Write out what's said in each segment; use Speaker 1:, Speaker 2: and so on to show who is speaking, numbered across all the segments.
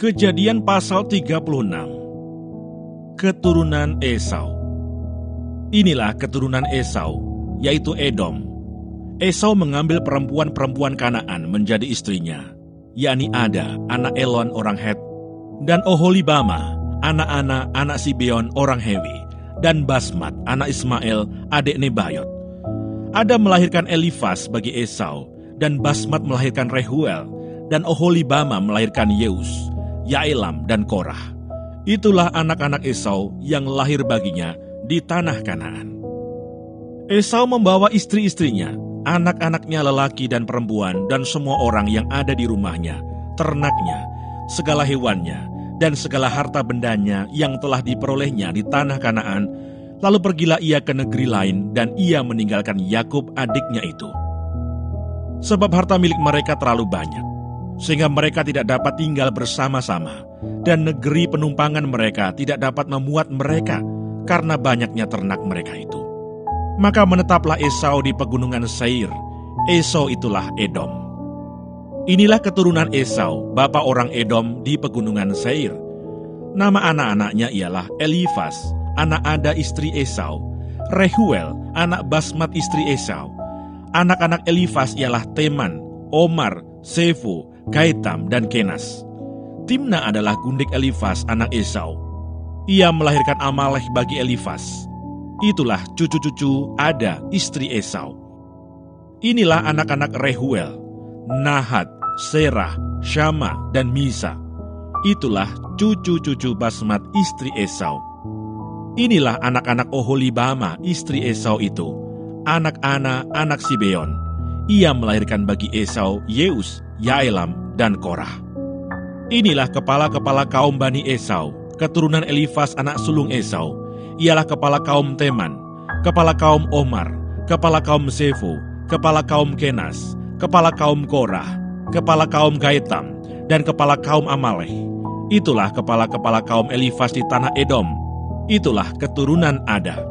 Speaker 1: Kejadian pasal 36. Keturunan Esau. Inilah keturunan Esau, yaitu Edom. Esau mengambil perempuan-perempuan Kanaan menjadi istrinya, yakni Ada, anak Elon orang Het, dan Oholibama, anak Sibeon orang Hewi, dan Basmat, anak Ismael, adik Nebayot. Ada melahirkan Elifas bagi Esau, dan Basmat melahirkan Rehuel, dan Oholibama melahirkan Yeus, Yaelam, dan Korah. Itulah anak-anak Esau yang lahir baginya di tanah Kanaan. Esau membawa istri-istrinya, anak-anaknya lelaki dan perempuan, dan semua orang yang ada di rumahnya, ternaknya, segala hewannya, dan segala harta bendanya yang telah diperolehnya di tanah Kanaan. Lalu pergilah ia ke negeri lain, dan ia meninggalkan Yakub adiknya itu. Sebab harta milik mereka terlalu banyak, sehingga mereka tidak dapat tinggal bersama-sama, dan negeri penumpangan mereka tidak dapat memuat mereka, karena banyaknya ternak mereka itu. Maka menetaplah Esau di pegunungan Seir. Esau itulah Edom. Inilah keturunan Esau, bapa orang Edom di pegunungan Seir. Nama anak-anaknya ialah Elifas, anak Ada istri Esau, Rehuel, anak Basmat istri Esau. Anak-anak Elifas ialah Teman, Omar, Sefo, Gaitam, dan Kenas. Timna adalah gundik Elifas anak Esau. Ia melahirkan Amalek bagi Elifas. Itulah cucu-cucu Ada istri Esau. Inilah anak-anak Rehuel, Nahat, Serah, Syama, dan Misa. Itulah cucu-cucu Basmat istri Esau. Inilah anak-anak Oholibama istri Esau itu, anak Ana, anak Sibeon. Ia melahirkan bagi Esau Yeus, Yaelam, dan Korah. Inilah kepala-kepala kaum Bani Esau, keturunan Elifas anak sulung Esau. Ialah kepala kaum Teman, kepala kaum Omar, kepala kaum Sefo, kepala kaum Kenas, kepala kaum Korah, kepala kaum Gaitam, dan kepala kaum Amalek. Itulah kepala-kepala kaum Elifas di tanah Edom. Itulah keturunan Ada.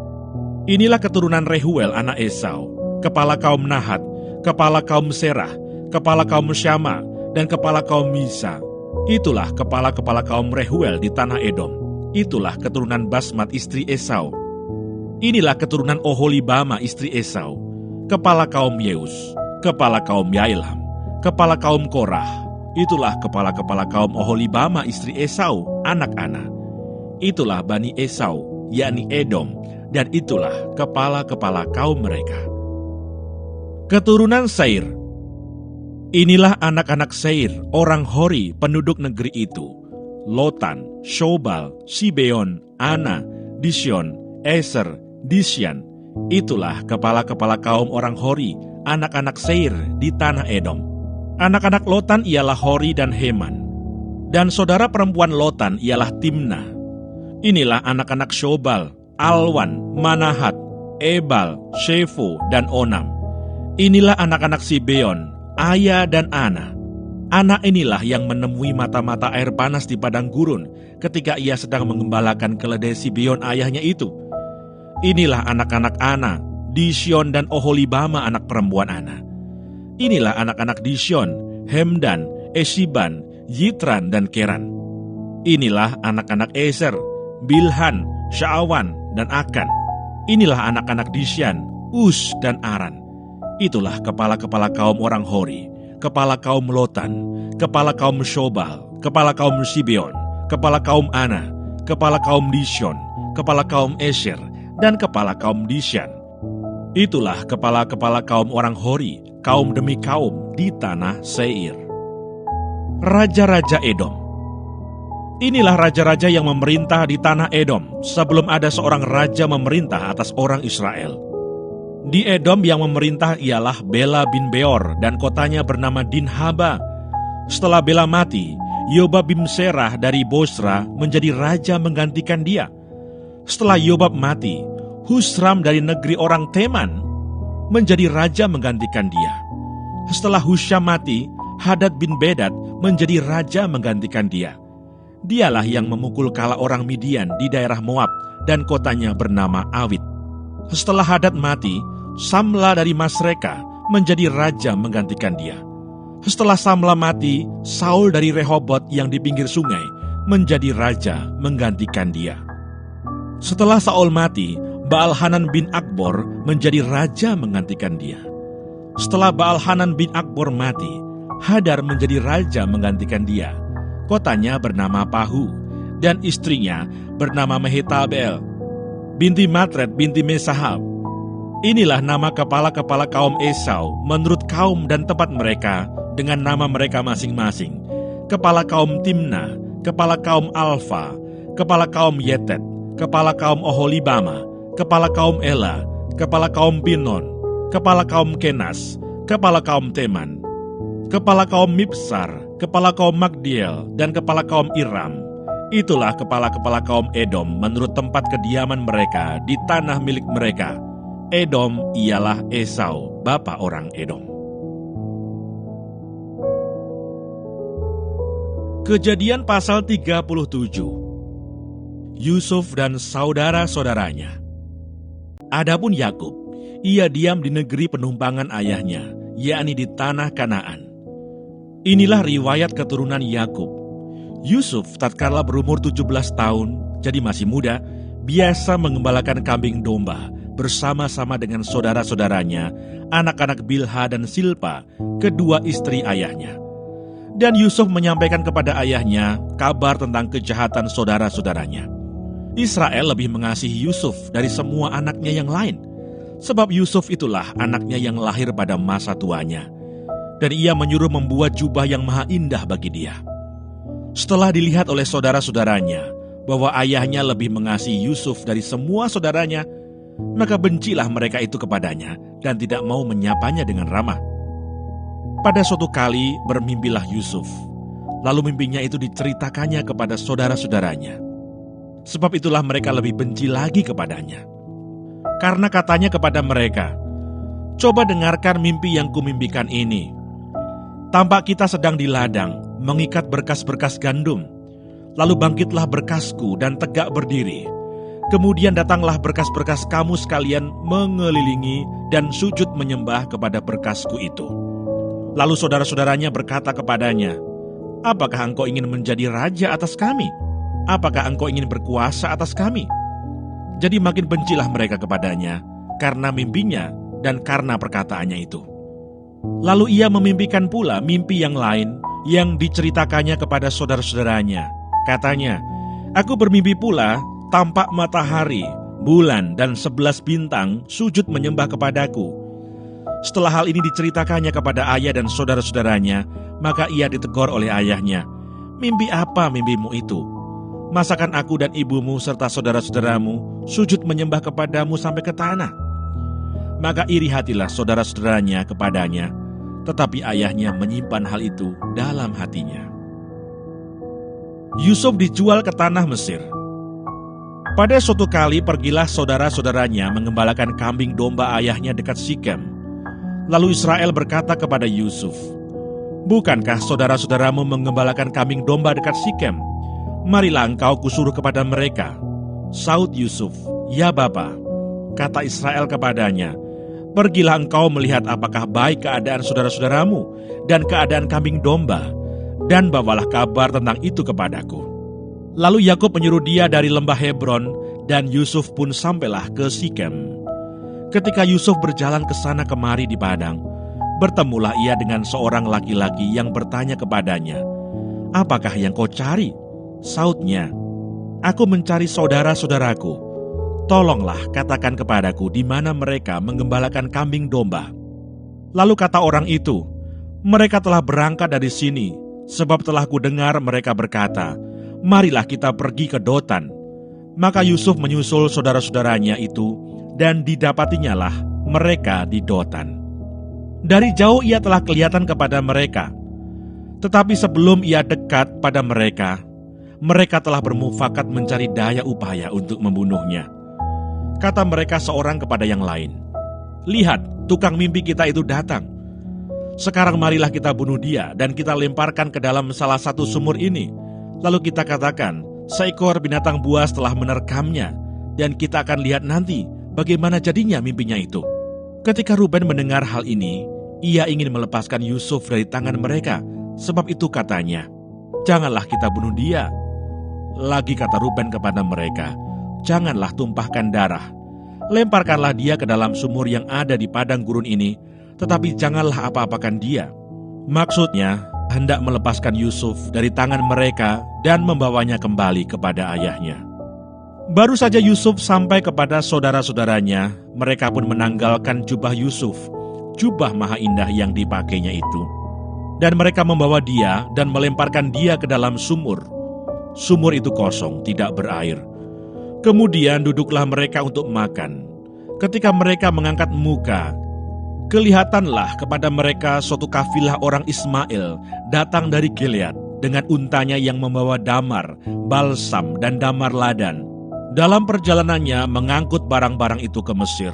Speaker 1: Inilah keturunan Rehuel anak Esau, kepala kaum Nahat, kepala kaum Serah, kepala kaum Syama, dan kepala kaum Misa. Itulah kepala-kepala kaum Rehuel di tanah Edom. Itulah keturunan Basmat istri Esau. Inilah keturunan Oholibama istri Esau, kepala kaum Yeus, kepala kaum Yaelam, kepala kaum Korah. Itulah kepala-kepala kaum Oholibama istri Esau, anak Ana. Itulah Bani Esau, yakni Edom, dan itulah kepala-kepala kaum mereka. Keturunan Seir. Inilah anak-anak Seir, orang Hori, penduduk negeri itu. Lotan, Shobal, Sibeon, Ana, Disyon, Eser, Disyan. Itulah kepala-kepala kaum orang Hori, anak-anak Seir di tanah Edom. Anak-anak Lotan ialah Hori dan Heman. Dan saudara perempuan Lotan ialah Timna. Inilah anak-anak Shobal, Alwan, Manahat, Ebal, Shefo, dan Onam. Inilah anak-anak Sibeon, Aya dan Ana. Anak inilah yang menemui mata-mata air panas di padang gurun ketika ia sedang mengembalakan keledai Sibeon ayahnya itu. Inilah anak-anak Ana, Disyon, dan Oholibama anak perempuan Ana. Inilah anak-anak Disyon, Hemdan, Esiban, Yitran, dan Keran. Inilah anak-anak Eser, Bilhan, Sya'awan, dan Akan. Inilah anak-anak Disyan, Us, dan Aran. Itulah kepala-kepala kaum orang Hori, kepala kaum Lotan, kepala kaum Shobal, kepala kaum Sibeon, kepala kaum Ana, kepala kaum Disyon, kepala kaum Eser, dan kepala kaum Disyan. Itulah kepala-kepala kaum orang Hori, kaum demi kaum di tanah Seir. Raja-raja Edom. Inilah raja-raja yang memerintah di tanah Edom sebelum ada seorang raja memerintah atas orang Israel. Di Edom yang memerintah ialah Bela bin Beor dan kotanya bernama Dinhaba. Setelah Bela mati, Yobab bin Serah dari Bosra menjadi raja menggantikan dia. Setelah Yobab mati, Husram dari negeri orang Teman menjadi raja menggantikan dia. Setelah Husyam mati, Hadad bin Bedad menjadi raja menggantikan dia. Dialah yang memukul kala orang Midian di daerah Moab dan kotanya bernama Awit. Setelah Hadad mati, Samla dari Masreka menjadi raja menggantikan dia. Setelah Samla mati, Saul dari Rehobot yang di pinggir sungai menjadi raja menggantikan dia. Setelah Saul mati, Baal-Hanan bin Akbor menjadi raja menggantikan dia. Setelah Baal-Hanan bin Akbor mati, Hadar menjadi raja menggantikan dia. Kotanya bernama Pahu, dan istrinya bernama Mehetabel, binti Matred binti Mesahab. Inilah nama kepala-kepala kaum Esau menurut kaum dan tempat mereka dengan nama mereka masing-masing. Kepala kaum Timna, kepala kaum Alfa, kepala kaum Yetet, kepala kaum Oholibama, kepala kaum Ela, kepala kaum Binon, kepala kaum Kenas, kepala kaum Teman, kepala kaum Mibsar, kepala kaum Magdiel, dan kepala kaum Iram. Itulah kepala-kepala kaum Edom menurut tempat kediaman mereka di tanah milik mereka. Edom ialah Esau, bapa orang Edom. Kejadian pasal 37. Yusuf dan saudara-saudaranya. Adapun Yakub, ia diam di negeri penumpangan ayahnya, yakni di tanah Kanaan. Inilah riwayat keturunan Yakub. Yusuf tatkala berumur 17 tahun, jadi masih muda, biasa mengembalakan kambing domba bersama-sama dengan saudara-saudaranya, anak-anak Bilha dan Silpa, kedua istri ayahnya. Dan Yusuf menyampaikan kepada ayahnya kabar tentang kejahatan saudara-saudaranya. Israel lebih mengasihi Yusuf dari semua anaknya yang lain, sebab Yusuf itulah anaknya yang lahir pada masa tuanya. Dan ia menyuruh membuat jubah yang maha indah bagi dia. Setelah dilihat oleh saudara-saudaranya bahwa ayahnya lebih mengasihi Yusuf dari semua saudaranya, maka bencilah mereka itu kepadanya dan tidak mau menyapanya dengan ramah. Pada suatu kali bermimpilah Yusuf, lalu mimpinya itu diceritakannya kepada saudara-saudaranya. Sebab itulah mereka lebih benci lagi kepadanya. Karena katanya kepada mereka, "Coba dengarkan mimpi yang kumimpikan ini. Tampak kita sedang di ladang, mengikat berkas-berkas gandum. Lalu bangkitlah berkasku dan tegak berdiri. Kemudian datanglah berkas-berkas kamu sekalian mengelilingi dan sujud menyembah kepada berkasku itu." Lalu saudara-saudaranya berkata kepadanya, "Apakah engkau ingin menjadi raja atas kami? Apakah engkau ingin berkuasa atas kami?" Jadi makin bencilah mereka kepadanya karena mimpinya dan karena perkataannya itu. Lalu ia memimpikan pula mimpi yang lain yang diceritakannya kepada saudara-saudaranya. Katanya, "Aku bermimpi pula tampak matahari, bulan, dan 11 bintang sujud menyembah kepadaku." Setelah hal ini diceritakannya kepada ayah dan saudara-saudaranya, maka ia ditegur oleh ayahnya, "Mimpi apa mimpimu itu? Masakan aku dan ibumu serta saudara-saudaramu sujud menyembah kepadamu sampai ke tanah?" Maka iri hatilah saudara-saudaranya kepadanya, tetapi ayahnya menyimpan hal itu dalam hatinya. Yusuf dijual ke tanah Mesir. Pada suatu kali pergilah saudara-saudaranya mengembalakan kambing domba ayahnya dekat Sikem. Lalu Israel berkata kepada Yusuf, "Bukankah saudara-saudaramu mengembalakan kambing domba dekat Sikem? Marilah engkau kusuruh kepada mereka." Saud Yusuf, "Ya Bapa." Kata Israel kepadanya, "Pergilah engkau melihat apakah baik keadaan saudara-saudaramu dan keadaan kambing domba, dan bawalah kabar tentang itu kepadaku." Lalu Yakub menyuruh dia dari lembah Hebron, dan Yusuf pun sampailah ke Sikem. Ketika Yusuf berjalan ke sana kemari di padang, bertemulah ia dengan seorang laki-laki yang bertanya kepadanya, "Apakah yang kau cari?" Saudnya, "Aku mencari saudara-saudaraku. Tolonglah katakan kepadaku di mana mereka menggembalakan kambing domba." Lalu kata orang itu, "Mereka telah berangkat dari sini, sebab telah kudengar mereka berkata, 'Marilah kita pergi ke Dotan.'" Maka Yusuf menyusul saudara-saudaranya itu, dan didapatinya lah mereka di Dotan. Dari jauh ia telah kelihatan kepada mereka, tetapi sebelum ia dekat pada mereka, mereka telah bermufakat mencari daya upaya untuk membunuhnya. Kata mereka seorang kepada yang lain, "Lihat, tukang mimpi kita itu datang. Sekarang marilah kita bunuh dia dan kita lemparkan ke dalam salah satu sumur ini. Lalu kita katakan, seekor binatang buas telah menerkamnya, dan kita akan lihat nanti bagaimana jadinya mimpinya itu." Ketika Ruben mendengar hal ini, Ia ingin melepaskan Yusuf dari tangan mereka, sebab itu katanya, "Janganlah kita bunuh dia." Lagi kata Ruben kepada mereka, "Janganlah tumpahkan darah. Lemparkanlah dia ke dalam sumur yang ada di padang gurun ini, tetapi janganlah apa-apakan dia." Maksudnya, hendak melepaskan Yusuf dari tangan mereka dan membawanya kembali kepada ayahnya. Baru saja Yusuf sampai kepada saudara-saudaranya, mereka pun menanggalkan jubah Yusuf, jubah maha indah yang dipakainya itu. Dan mereka membawa dia dan melemparkan dia ke dalam sumur. Sumur itu kosong, tidak berair. Kemudian duduklah mereka untuk makan. Ketika mereka mengangkat muka, kelihatanlah kepada mereka suatu kafilah orang Ismail datang dari Gilead dengan untanya yang membawa damar, balsam, dan damar ladan. Dalam perjalanannya mengangkut barang-barang itu ke Mesir.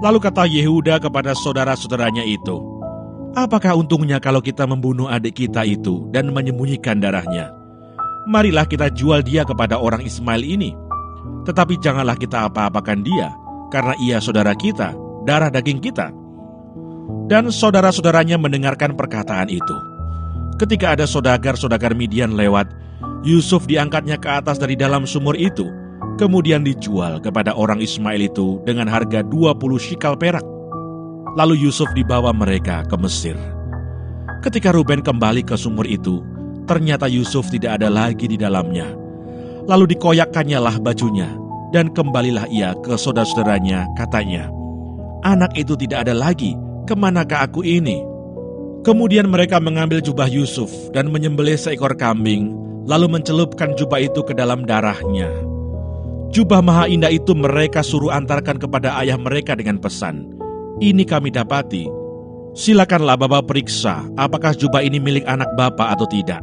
Speaker 1: Lalu kata Yehuda kepada saudara-saudaranya itu, "Apakah untungnya kalau kita membunuh adik kita itu dan menyembunyikan darahnya? Marilah kita jual dia kepada orang Ismail ini. Tetapi janganlah kita apa-apakan dia, karena ia saudara kita, darah daging kita." Dan saudara-saudaranya mendengarkan perkataan itu. Ketika ada saudagar-saudagar Midian lewat, Yusuf diangkatnya ke atas dari dalam sumur itu, kemudian dijual kepada orang Ismail itu dengan harga 20 shikal perak. Lalu Yusuf dibawa mereka ke Mesir. Ketika Ruben kembali ke sumur itu, ternyata Yusuf tidak ada lagi di dalamnya. Lalu dikoyakkannya lah bajunya, dan kembalilah ia ke saudara-saudaranya, katanya, "Anak itu tidak ada lagi, kemanakah aku ini?" Kemudian mereka mengambil jubah Yusuf dan menyembelih seekor kambing, lalu mencelupkan jubah itu ke dalam darahnya. Jubah maha indah itu mereka suruh antarkan kepada ayah mereka dengan pesan, "Ini kami dapati. Silakanlah Bapak periksa apakah jubah ini milik anak Bapak atau tidak."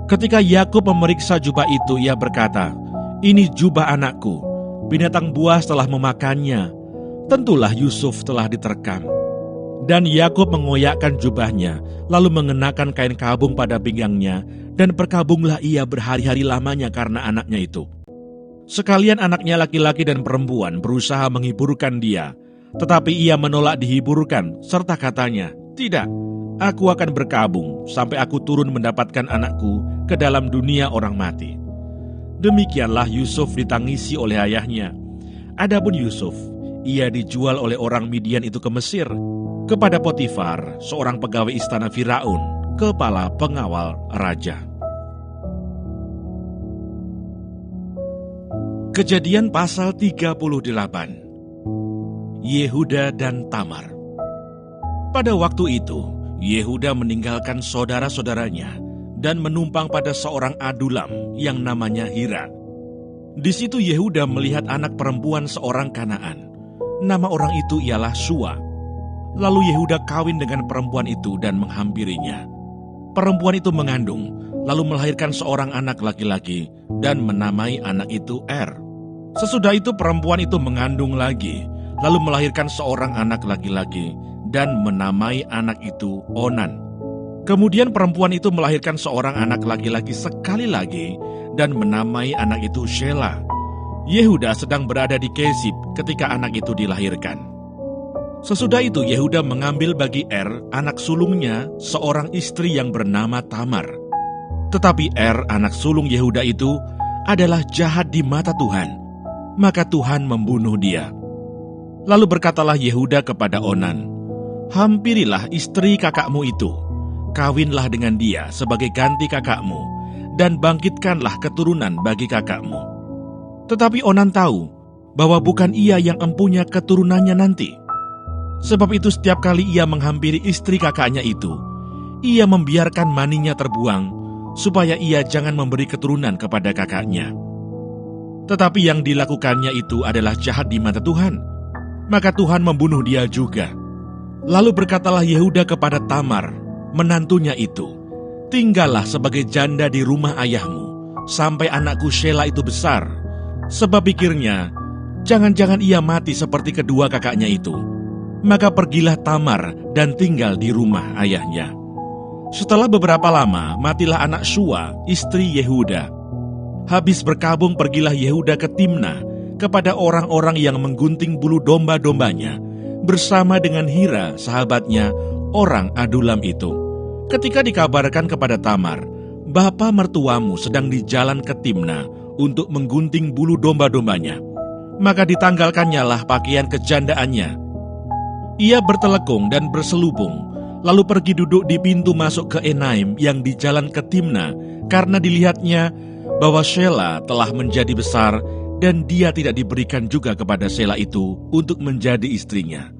Speaker 1: Ketika Yakub memeriksa jubah itu, ia berkata, "Ini jubah anakku. Binatang buas telah memakannya. Tentulah Yusuf telah diterkam." Dan Yakub mengoyakkan jubahnya, lalu mengenakan kain kabung pada pinggangnya, dan berkabunglah ia berhari-hari lamanya karena anaknya itu. Sekalian anaknya laki-laki dan perempuan berusaha menghiburkan dia, tetapi ia menolak dihiburkan, serta katanya, "Tidak, aku akan berkabung sampai aku turun mendapatkan anakku ke dalam dunia orang mati." Demikianlah Yusuf ditangisi oleh ayahnya. Adapun Yusuf, ia dijual oleh orang Midian itu ke Mesir, kepada Potifar, seorang pegawai istana Firaun, kepala pengawal raja. Kejadian pasal 38. Yehuda dan Tamar. Pada waktu itu, Yehuda meninggalkan saudara-saudaranya dan menumpang pada seorang adulam yang namanya Hira. Di situ Yehuda melihat anak perempuan seorang Kanaan. Nama orang itu ialah Sua. Lalu Yehuda kawin dengan perempuan itu dan menghampirinya. Perempuan itu mengandung, lalu melahirkan seorang anak laki-laki dan menamai anak itu Sesudah itu perempuan itu mengandung lagi, lalu melahirkan seorang anak laki-laki dan menamai anak itu Onan. Kemudian perempuan itu melahirkan seorang anak laki-laki sekali lagi dan menamai anak itu Shela. Yehuda sedang berada di Kesib ketika anak itu dilahirkan. Sesudah itu Yehuda mengambil bagi anak sulungnya, seorang istri yang bernama Tamar. Tetapi anak sulung Yehuda itu, adalah jahat di mata Tuhan. Maka Tuhan membunuh dia. Lalu berkatalah Yehuda kepada Onan, "Hampirilah istri kakakmu itu, kawinlah dengan dia sebagai ganti kakakmu, dan bangkitkanlah keturunan bagi kakakmu." Tetapi Onan tahu bahwa bukan ia yang empunya keturunannya nanti. Sebab itu setiap kali ia menghampiri istri kakaknya itu, ia membiarkan maninya terbuang, supaya ia jangan memberi keturunan kepada kakaknya. Tetapi yang dilakukannya itu adalah jahat di mata Tuhan. Maka Tuhan membunuh dia juga. Lalu berkatalah Yehuda kepada Tamar, menantunya itu, "Tinggallah sebagai janda di rumah ayahmu, sampai anakku Shela itu besar." Sebab pikirnya, jangan-jangan ia mati seperti kedua kakaknya itu. Maka pergilah Tamar dan tinggal di rumah ayahnya. Setelah beberapa lama, matilah anak Sua, istri Yehuda. Habis berkabung pergilah Yehuda ke Timna, kepada orang-orang yang menggunting bulu domba-dombanya, bersama dengan Hira, sahabatnya, orang Adulam itu. Ketika dikabarkan kepada Tamar, bapa mertuamu sedang di jalan ke Timna untuk menggunting bulu domba-dombanya, maka ditanggalkannya lah pakaian kejandaannya. Ia bertelekung dan berselubung, lalu pergi duduk di pintu masuk ke Enaim yang di jalan ke Timna, karena dilihatnya bahwa Shela telah menjadi besar dan dia tidak diberikan juga kepada Shela itu untuk menjadi istrinya.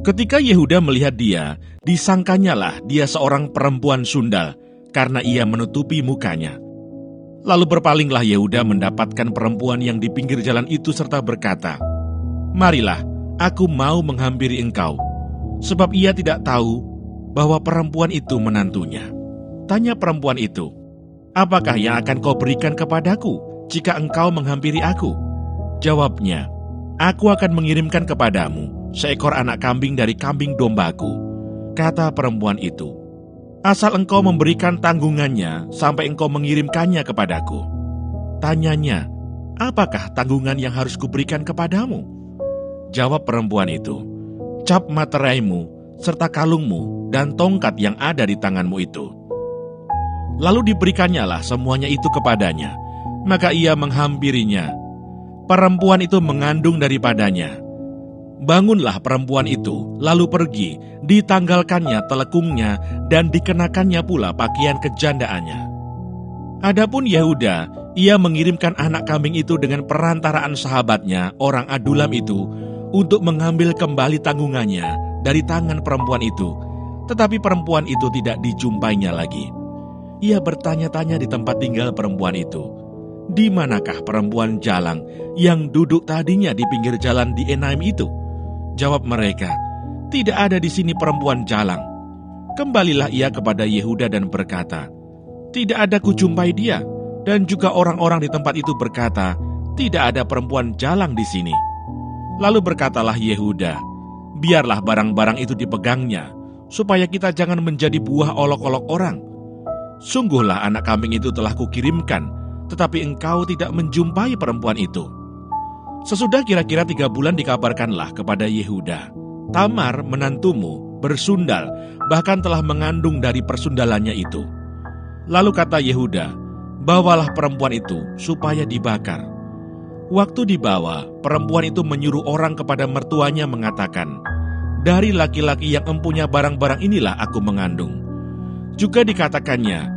Speaker 1: Ketika Yehuda melihat dia, disangkanyalah dia seorang perempuan sundal, karena ia menutupi mukanya. Lalu berpalinglah Yehuda mendapatkan perempuan yang di pinggir jalan itu serta berkata, "Marilah, aku mau menghampiri engkau," sebab ia tidak tahu bahwa perempuan itu menantunya. Tanya perempuan itu, "Apakah yang akan kau berikan kepadaku jika engkau menghampiri aku?" Jawabnya, "Aku akan mengirimkan kepadamu seekor anak kambing dari kambing dombaku." Kata perempuan itu, "Asal engkau memberikan tanggungannya sampai engkau mengirimkannya kepadaku." Tanyanya, "Apakah tanggungan yang harus kuberikan kepadamu?" Jawab perempuan itu, "Cap materaimu, serta kalungmu, dan tongkat yang ada di tanganmu itu." Lalu diberikannya lah semuanya itu kepadanya, maka ia menghampirinya. Perempuan itu mengandung daripadanya. Bangunlah perempuan itu, lalu pergi, ditanggalkannya telekungnya, dan dikenakannya pula pakaian kejandaannya. Adapun Yehuda, ia mengirimkan anak kambing itu dengan perantaraan sahabatnya, orang Adulam itu, untuk mengambil kembali tanggungannya dari tangan perempuan itu. Tetapi perempuan itu tidak dijumpainya lagi. Ia bertanya-tanya di tempat tinggal perempuan itu, "Di manakah perempuan jalang yang duduk tadinya di pinggir jalan di Enaim itu?" Jawab mereka, "Tidak ada di sini perempuan jalang." Kembalilah ia kepada Yehuda dan berkata, "Tidak ada kujumpai dia." Dan juga orang-orang di tempat itu berkata, "Tidak ada perempuan jalang di sini." Lalu berkatalah Yehuda, "Biarlah barang-barang itu dipegangnya, supaya kita jangan menjadi buah olok-olok orang. Sungguhlah anak kambing itu telah kukirimkan, tetapi engkau tidak menjumpai perempuan itu." Sesudah kira-kira 3 bulan dikabarkanlah kepada Yehuda, "Tamar menantumu bersundal, bahkan telah mengandung dari persundalannya itu." Lalu kata Yehuda, "Bawalah perempuan itu supaya dibakar." Waktu dibawa, perempuan itu menyuruh orang kepada mertuanya mengatakan, "Dari laki-laki yang empunya barang-barang inilah aku mengandung." Juga dikatakannya,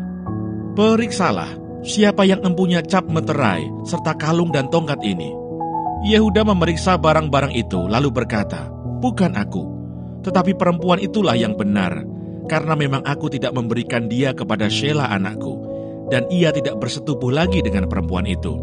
Speaker 1: "Periksalah siapa yang empunya cap meterai serta kalung dan tongkat ini." Yehuda memeriksa barang-barang itu lalu berkata, "Bukan aku, tetapi perempuan itulah yang benar, karena memang aku tidak memberikan dia kepada Shela anakku, dan ia tidak bersetubuh lagi dengan perempuan itu."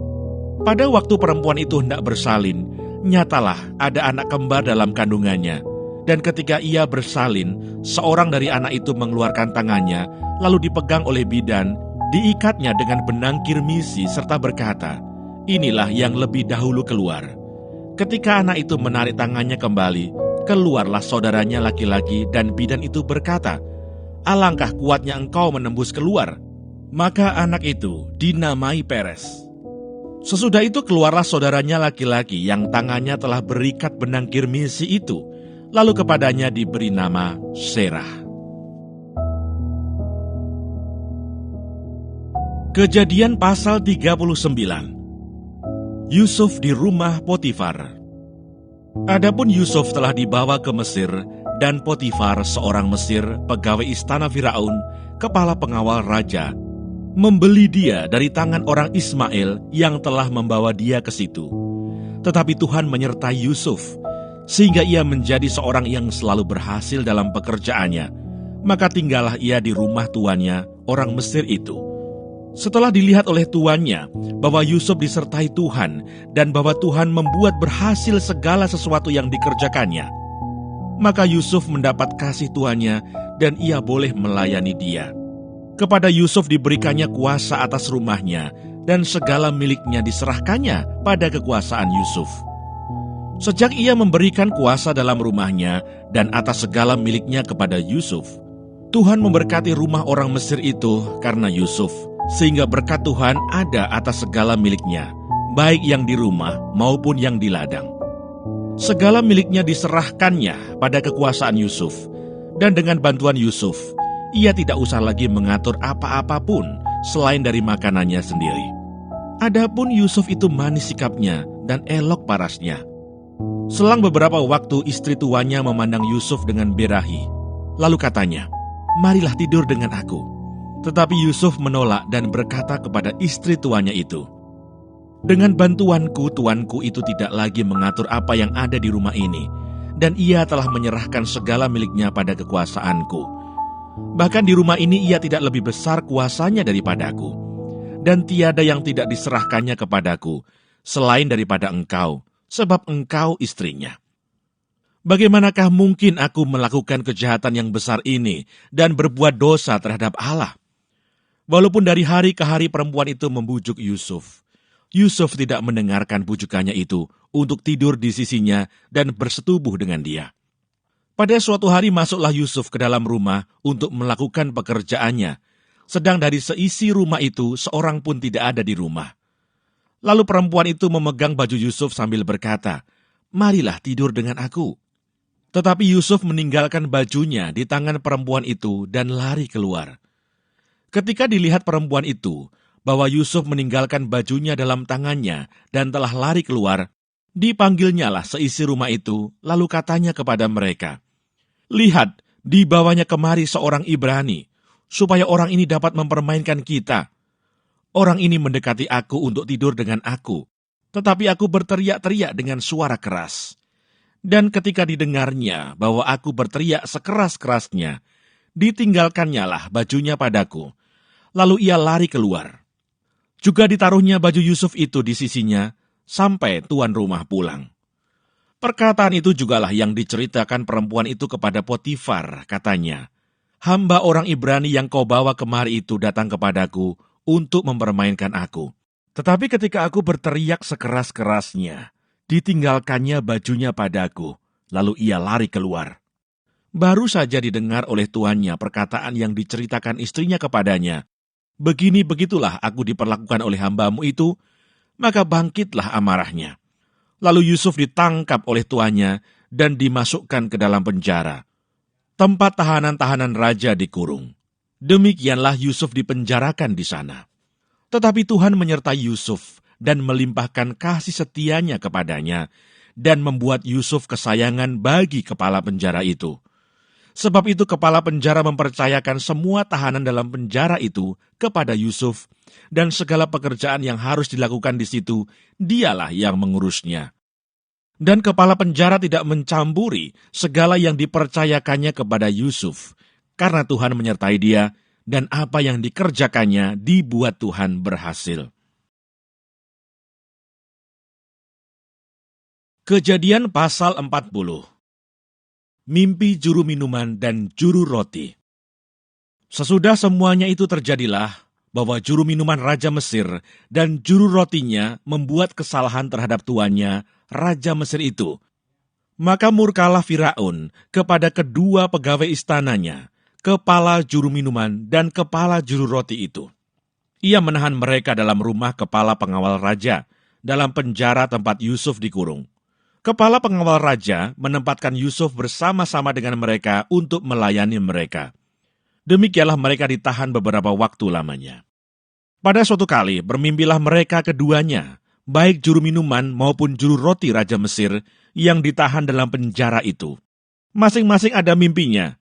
Speaker 1: Pada waktu perempuan itu hendak bersalin, nyatalah ada anak kembar dalam kandungannya, dan ketika ia bersalin, seorang dari anak itu mengeluarkan tangannya, lalu dipegang oleh bidan, diikatnya dengan benang kirmisi serta berkata, "Inilah yang lebih dahulu keluar." Ketika anak itu menarik tangannya kembali, keluarlah saudaranya laki-laki dan bidan itu berkata, "Alangkah kuatnya engkau menembus keluar." Maka anak itu dinamai Peres. Sesudah itu keluarlah saudaranya laki-laki yang tangannya telah berikat benang kirmisi itu, lalu kepadanya diberi nama Serah. Kejadian pasal 39. Yusuf di rumah Potifar. Adapun Yusuf telah dibawa ke Mesir, dan Potifar seorang Mesir, pegawai istana Firaun, kepala pengawal raja, membeli dia dari tangan orang Ismail yang telah membawa dia ke situ. Tetapi Tuhan menyertai Yusuf, sehingga ia menjadi seorang yang selalu berhasil dalam pekerjaannya. Maka tinggallah ia di rumah tuannya, orang Mesir itu. Setelah dilihat oleh tuannya bahwa Yusuf disertai Tuhan dan bahwa Tuhan membuat berhasil segala sesuatu yang dikerjakannya, maka Yusuf mendapat kasih tuannya dan ia boleh melayani dia. Kepada Yusuf diberikannya kuasa atas rumahnya dan segala miliknya diserahkannya pada kekuasaan Yusuf. Sejak ia memberikan kuasa dalam rumahnya dan atas segala miliknya kepada Yusuf, Tuhan memberkati rumah orang Mesir itu karena Yusuf, sehingga berkat Tuhan ada atas segala miliknya, baik yang di rumah maupun yang di ladang. Segala miliknya diserahkannya pada kekuasaan Yusuf, dan dengan bantuan Yusuf, ia tidak usah lagi mengatur apa-apapun selain dari makanannya sendiri. Adapun Yusuf itu manis sikapnya dan elok parasnya. Selang beberapa waktu istri tuanya memandang Yusuf dengan birahi, lalu katanya, "Marilah tidur dengan aku." Tetapi Yusuf menolak dan berkata kepada istri tuanya itu, "Dengan bantuanku, tuanku itu tidak lagi mengatur apa yang ada di rumah ini, dan ia telah menyerahkan segala miliknya pada kekuasaanku. Bahkan di rumah ini ia tidak lebih besar kuasanya daripadaku, dan tiada yang tidak diserahkannya kepadaku, selain daripada engkau, sebab engkau istrinya. Bagaimanakah mungkin aku melakukan kejahatan yang besar ini dan berbuat dosa terhadap Allah?" Walaupun dari hari ke hari perempuan itu membujuk Yusuf, Yusuf tidak mendengarkan bujukannya itu untuk tidur di sisinya dan bersetubuh dengan dia. Pada suatu hari masuklah Yusuf ke dalam rumah untuk melakukan pekerjaannya, sedang dari seisi rumah itu seorang pun tidak ada di rumah. Lalu perempuan itu memegang baju Yusuf sambil berkata, "Marilah tidur dengan aku." Tetapi Yusuf meninggalkan bajunya di tangan perempuan itu dan lari keluar. Ketika dilihat perempuan itu, bahwa Yusuf meninggalkan bajunya dalam tangannya dan telah lari keluar, dipanggilnyalah seisi rumah itu, lalu katanya kepada mereka, "Lihat, dibawanya kemari seorang Ibrani, supaya orang ini dapat mempermainkan kita. Orang ini mendekati aku untuk tidur dengan aku, tetapi aku berteriak-teriak dengan suara keras. Dan ketika didengarnya bahwa aku berteriak sekeras-kerasnya, ditinggalkannyalah bajunya padaku, lalu ia lari keluar. Juga ditaruhnya baju Yusuf itu di sisinya, sampai tuan rumah pulang." Perkataan itu jugalah yang diceritakan perempuan itu kepada Potifar, katanya, "Hamba orang Ibrani yang kau bawa kemari itu datang kepadaku untuk mempermainkan aku. Tetapi ketika aku berteriak sekeras-kerasnya, ditinggalkannya bajunya padaku, lalu ia lari keluar." Baru saja didengar oleh tuannya perkataan yang diceritakan istrinya kepadanya, "Begini begitulah aku diperlakukan oleh hambamu itu," maka bangkitlah amarahnya. Lalu Yusuf ditangkap oleh tuannya dan dimasukkan ke dalam penjara, tempat tahanan-tahanan raja dikurung. Demikianlah Yusuf dipenjarakan di sana. Tetapi Tuhan menyertai Yusuf dan melimpahkan kasih setianya kepadanya, dan membuat Yusuf kesayangan bagi kepala penjara itu. Sebab itu kepala penjara mempercayakan semua tahanan dalam penjara itu kepada Yusuf, dan segala pekerjaan yang harus dilakukan di situ, dialah yang mengurusnya. Dan kepala penjara tidak mencampuri segala yang dipercayakannya kepada Yusuf, karena Tuhan menyertai dia, dan apa yang dikerjakannya dibuat Tuhan berhasil. Kejadian pasal 40. Mimpi juru minuman dan juru roti. Sesudah semuanya itu terjadilah, bahwa juru minuman Raja Mesir dan juru rotinya membuat kesalahan terhadap tuannya, Raja Mesir itu. Maka murkalah Firaun kepada kedua pegawai istananya, kepala juru minuman dan kepala juru roti itu. Ia menahan mereka dalam rumah kepala pengawal raja, dalam penjara tempat Yusuf dikurung. Kepala pengawal raja menempatkan Yusuf bersama-sama dengan mereka untuk melayani mereka. Demikianlah mereka ditahan beberapa waktu lamanya. Pada suatu kali bermimpilah mereka keduanya, baik juru minuman maupun juru roti Raja Mesir yang ditahan dalam penjara itu. Masing-masing ada mimpinya.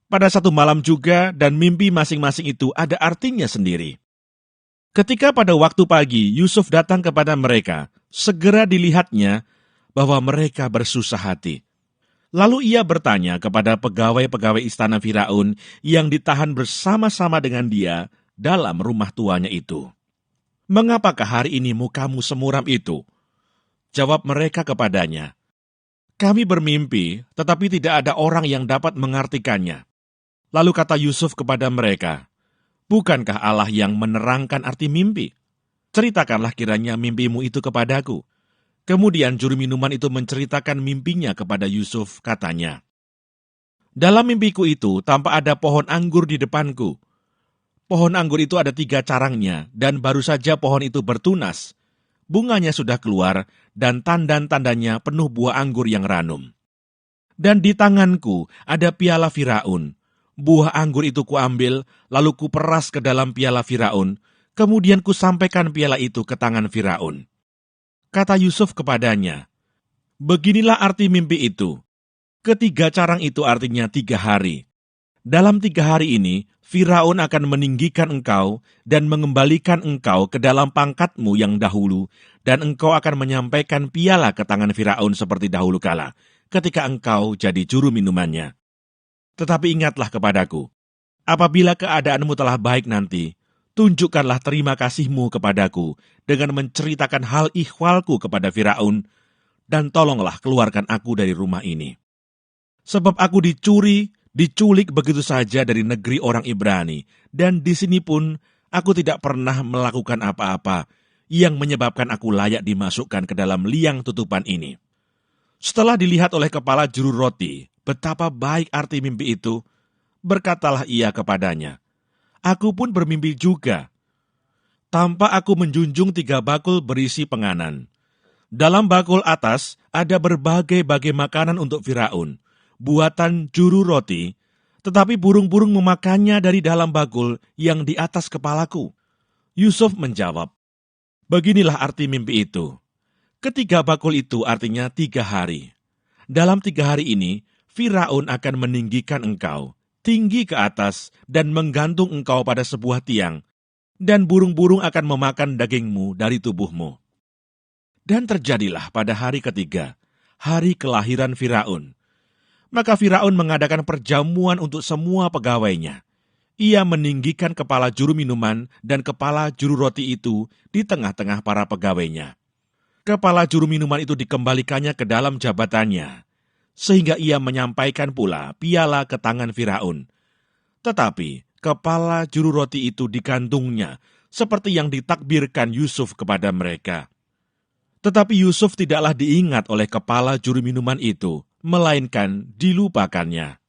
Speaker 1: Pada satu malam juga, dan mimpi masing-masing itu ada artinya sendiri. Ketika pada waktu pagi Yusuf datang kepada mereka, segera dilihatnya bahwa mereka bersusah hati. Lalu ia bertanya kepada pegawai-pegawai istana Firaun yang ditahan bersama-sama dengan dia dalam rumah tuanya itu, "Mengapakah hari ini mukamu semuram itu?" Jawab mereka kepadanya, "Kami bermimpi, tetapi tidak ada orang yang dapat mengartikannya." Lalu kata Yusuf kepada mereka, "Bukankah Allah yang menerangkan arti mimpi? Ceritakanlah kiranya mimpimu itu kepadaku." Kemudian juru minuman itu menceritakan mimpinya kepada Yusuf, katanya, "Dalam mimpiku itu tampak ada pohon anggur di depanku. Pohon anggur itu ada 3 carangnya, dan baru saja pohon itu bertunas. bunganya sudah keluar, dan tandan-tandanya penuh buah anggur yang ranum. Dan di tanganku ada piala Firaun. Buah anggur itu kuambil, lalu kuperas ke dalam piala Firaun, kemudian kusampaikan piala itu ke tangan Firaun. Kata Yusuf kepadanya, "Beginilah arti mimpi itu. Ketiga carang itu artinya 3 hari. Dalam 3 hari ini, Firaun akan meninggikan engkau dan mengembalikan engkau ke dalam pangkatmu yang dahulu, dan engkau akan menyampaikan piala ke tangan Firaun seperti dahulu kala, ketika engkau jadi juru minumannya. Tetapi ingatlah kepadaku, apabila keadaanmu telah baik nanti, tunjukkanlah terima kasihmu kepadaku dengan menceritakan hal ikhwalku kepada Firaun, dan tolonglah keluarkan aku dari rumah ini. Sebab aku diculik begitu saja dari negeri orang Ibrani, dan di sini pun aku tidak pernah melakukan apa-apa yang menyebabkan aku layak dimasukkan ke dalam liang tutupan ini." Setelah dilihat oleh kepala juru roti, betapa baik arti mimpi itu, berkatalah ia kepadanya, "Aku pun bermimpi juga. Tampak aku menjunjung 3 bakul berisi penganan. Dalam bakul atas ada berbagai-bagai makanan untuk Firaun, buatan juru roti, tetapi burung-burung memakannya dari dalam bakul yang di atas kepalaku." Yusuf menjawab, "Beginilah arti mimpi itu. Ketiga bakul itu artinya 3 hari. Dalam 3 hari ini, Firaun akan meninggikan engkau, tinggi ke atas, dan menggantung engkau pada sebuah tiang, dan burung-burung akan memakan dagingmu dari tubuhmu." Dan terjadilah pada hari ketiga, hari kelahiran Firaun. Maka Firaun mengadakan perjamuan untuk semua pegawainya. Ia meninggikan kepala juru minuman dan kepala juru roti itu di tengah-tengah para pegawainya. Kepala juru minuman itu dikembalikannya ke dalam jabatannya, sehingga ia menyampaikan pula piala ke tangan Firaun. Tetapi kepala juru roti itu digantungnya, seperti yang ditakbirkan Yusuf kepada mereka. Tetapi Yusuf tidaklah diingat oleh kepala juru minuman itu, melainkan dilupakannya.